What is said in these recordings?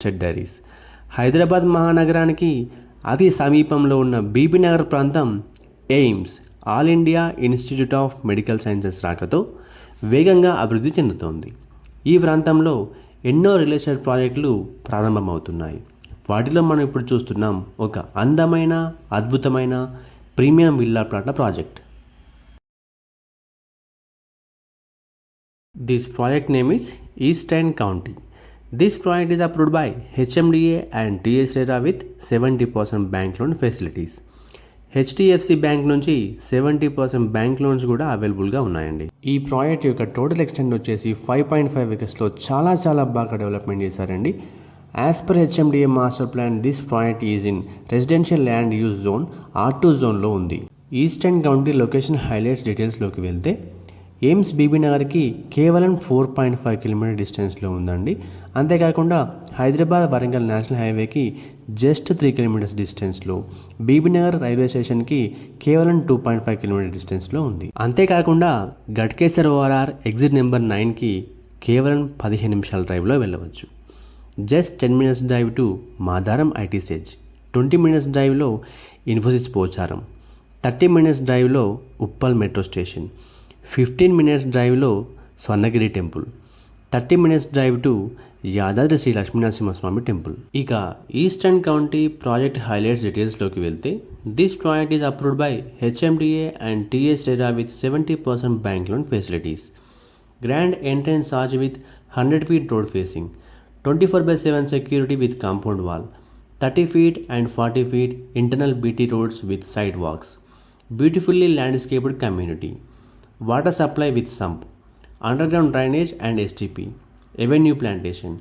చెడ్డరీస్. హైదరాబాద్ మహానగరానికి అతి సమీపంలో ఉన్న బీబీ నగర్ ప్రాంతం AIIMS all India institute of medical sciences రాకతో వేగంగా అభివృద్ధి చెందుతోంది. ఈ ప్రాంతంలో ఎన్నో రియల్ ఎస్టేట్ ప్రాజెక్టులు ప్రారంభమవుతున్నాయి. వాటిలో మనం ఇప్పుడు చూస్తున్నాం ఒక అందమైన అద్భుతమైన ప్రీమియం విల్లా ప్లాట్ల project. This project name is Eastern County. This project is approved by HMDA and TS RERA with 70% bank loan facilities. HDFC bank నుంచి 70% బ్యాంక్ లోన్స్ కూడా అవైలబుల్గా ఉన్నాయండి. ఈ ప్రాజెక్ట్ యొక్క టోటల్ ఎక్స్టెంట్ వచ్చేసి 5.5 acresలో చాలా బాగా డెవలప్మెంట్ చేశారండి. As per HMDA master plan this project is in residential land use zone R2 జోన్లో ఉంది. ఈస్టర్న్ కౌంటీ లొకేషన్ హైలైట్స్ డీటెయిల్స్లోకి వెళ్తే ఎయిమ్స్ బీబీ నగర్కి కేవలం 4.5 km డిస్టెన్స్లో ఉందండి. అంతేకాకుండా హైదరాబాద్ వరంగల్ నేషనల్ హైవేకి జస్ట్ 3 km డిస్టెన్స్లో, బీబీ నగర్ రైల్వే స్టేషన్కి కేవలం 2.5 km డిస్టెన్స్లో ఉంది. అంతేకాకుండా గట్కేసర్ ORR ఎగ్జిట్ నెంబర్ 9కి కేవలం 15 నిమిషాల డ్రైవ్లో వెళ్ళవచ్చు. Just 10 minutes drive to Madaram ITSH, 20 minutes డ్రైవ్లో ఇన్ఫోసిస్ పోచారం, 30 minutes డ్రైవ్లో ఉప్పల్ మెట్రో స్టేషన్, 15 minutes డ్రైవ్లో Swarnagiri temple, 30 minutes drive to Yadadri Shri Lakshminarasimhaswamy temple. ఇక ఈస్టర్న్ కౌంటీ ప్రాజెక్ట్ హైలైట్స్ డీటెయిల్స్లోకి వెళ్తే this project is approved by HMDA and TS RERA with 70% bank loan facilities. Grand entrance arch with 100 feet road facing, 24/7 security with compound wall, 30 feet and 40 feet internal BT roads with sidewalks, beautifully landscaped community, water supply with sump, underground drainage and STP, avenue plantation,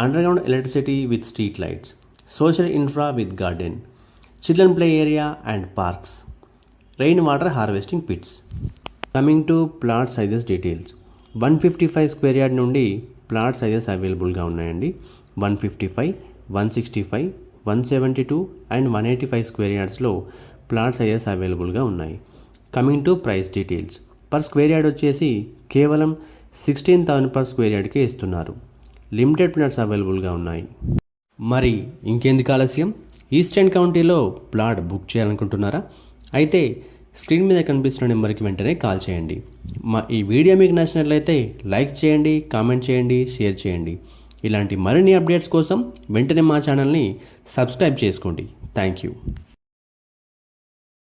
underground electricity with street lights, social infra with garden, children play area and parks, rainwater harvesting pits. Coming to plot sizes details, 155 square yard నుండి plot sizes అవైలబుల్గా ఉన్నాయండి. 155, 165, 172 and 185 square యార్డ్స్లో plot sizes అవైలబుల్గా ఉన్నాయి. Coming to price details, per square yard వచ్చేసి కేవలం 16,000 per square యార్డ్కే ఇస్తున్నారు. Limited plots అవైలబుల్గా ఉన్నాయి. మరి ఇంకెందుకు ఆలస్యం, ఈస్టర్న్ కౌంటీలో ప్లాట్ బుక్ చేయాలనుకుంటున్నారా? అయితే స్క్రీన్ మీద కనిపిస్తున్న నెంబర్కి వెంటనే కాల్ చేయండి. మా ఈ వీడియో మీకు నచ్చినట్లయితే లైక్ చేయండి, కామెంట్ చేయండి, షేర్ చేయండి. ఇలాంటి మరిన్ని అప్డేట్స్ కోసం వెంటనే మా ఛానల్ని సబ్స్క్రైబ్ చేసుకోండి. Thank you.